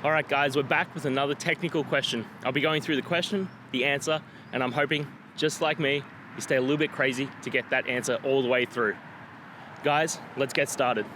All right guys, we're back with another technical question. I'll be going through the question, the answer, and I'm hoping, just like me, you stay a little bit crazy to get that answer all the way through. Guys, let's get started.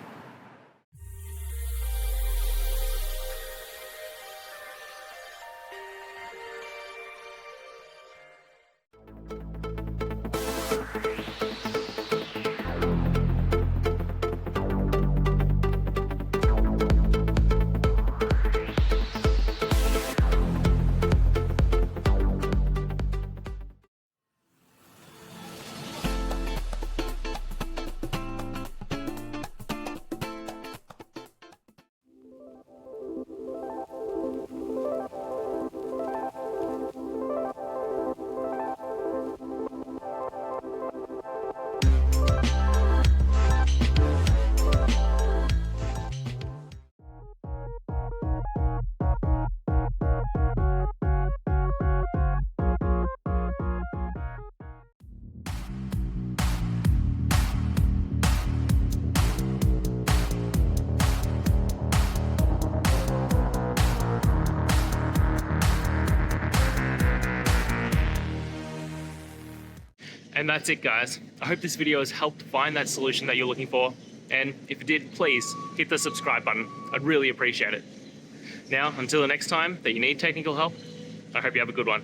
And that's it guys. I hope this video has helped find that solution that you're looking for. And if it did, please hit the subscribe button. I'd really appreciate it. Now, until the next time that you need technical help, I hope you have a good one.